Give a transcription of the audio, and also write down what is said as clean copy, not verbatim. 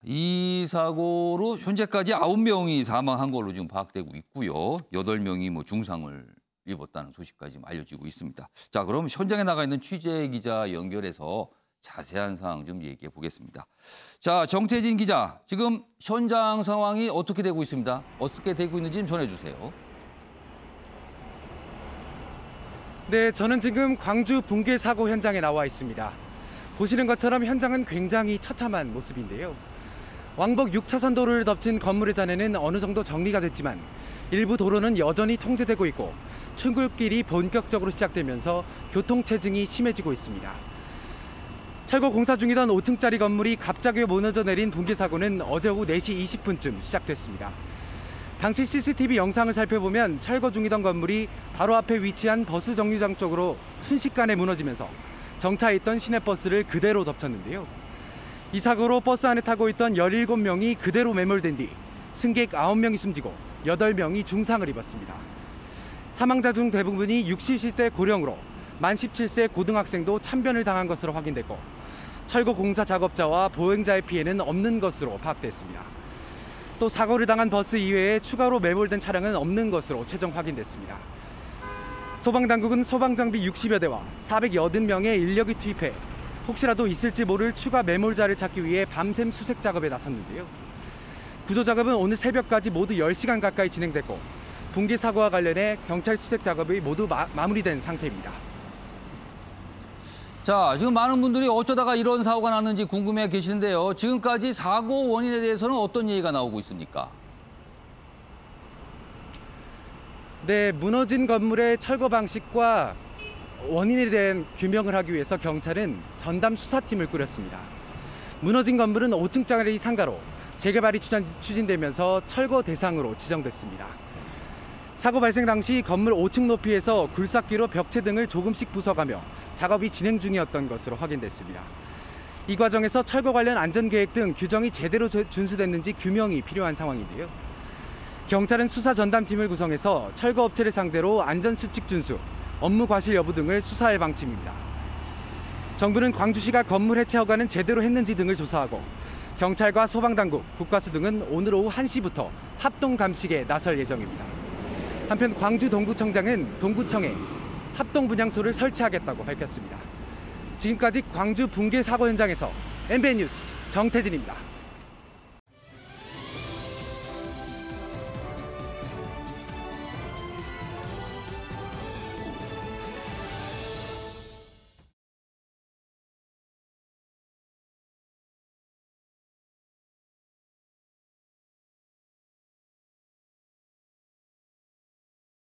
이 사고로 현재까지 9명이 사망한 걸로 지금 파악되고 있고요. 8명이 뭐 중상을 입었다는 소식까지 알려지고 있습니다. 자, 그럼 현장에 나가 있는 취재 기자 연결해서 자세한 상황 좀 얘기해 보겠습니다. 자, 정태진 기자, 지금 현장 상황이 어떻게 되고 있습니다. 어떻게 되고 있는지 좀 전해주세요. 네, 저는 지금 광주 붕괴 사고 현장에 나와 있습니다. 보시는 것처럼 현장은 굉장히 처참한 모습인데요. 왕복 6차선 도로를 덮친 건물의 잔해는 어느 정도 정리가 됐지만 일부 도로는 여전히 통제되고 있고 출근길이 본격적으로 시작되면서 교통체증이 심해지고 있습니다. 철거 공사 중이던 5층짜리 건물이 갑자기 무너져 내린 붕괴 사고는 어제 오후 4시 20분쯤 시작됐습니다. 당시 CCTV 영상을 살펴보면 철거 중이던 건물이 바로 앞에 위치한 버스 정류장 쪽으로 순식간에 무너지면서 정차해 있던 시내버스를 그대로 덮쳤는데요. 이 사고로 버스 안에 타고 있던 17명이 그대로 매몰된 뒤 승객 9명이 숨지고 8명이 중상을 입었습니다. 사망자 중 대부분이 60대 고령으로 만 17세 고등학생도 참변을 당한 것으로 확인됐고 철거 공사 작업자와 보행자의 피해는 없는 것으로 파악됐습니다. 또 사고를 당한 버스 이외에 추가로 매몰된 차량은 없는 것으로 최종 확인됐습니다. 소방당국은 소방장비 60여 대와 480명의 인력이 투입해 혹시라도 있을지 모를 추가 매몰자를 찾기 위해 밤샘 수색 작업에 나섰는데요. 구조 작업은 오늘 새벽까지 모두 10시간 가까이 진행됐고 붕괴 사고와 관련해 경찰 수색 작업이 모두 마무리된 상태입니다. 자, 지금 많은 분들이 어쩌다가 이런 사고가 났는지 궁금해 계시는데요. 지금까지 사고 원인에 대해서는 어떤 얘기가 나오고 있습니까? 네, 무너진 건물의 철거 방식과 원인에 대한 규명을 하기 위해서 경찰은 전담 수사팀을 꾸렸습니다. 무너진 건물은 5층짜리 상가로 재개발이 추진되면서 철거 대상으로 지정됐습니다. 사고 발생 당시 건물 5층 높이에서 굴삭기로 벽체 등을 조금씩 부숴가며 작업이 진행 중이었던 것으로 확인됐습니다. 이 과정에서 철거 관련 안전계획 등 규정이 제대로 준수됐는지 규명이 필요한 상황인데요. 경찰은 수사 전담팀을 구성해서 철거 업체를 상대로 안전수칙 준수, 업무 과실 여부 등을 수사할 방침입니다. 정부는 광주시가 건물 해체 허가는 제대로 했는지 등을 조사하고 경찰과 소방당국, 국가수 등은 오늘 오후 1시부터 합동 감식에 나설 예정입니다. 한편 광주 동구청장은 동구청에 합동 분향소를 설치하겠다고 밝혔습니다. 지금까지 광주 붕괴 사고 현장에서 MBN 뉴스 정태진입니다.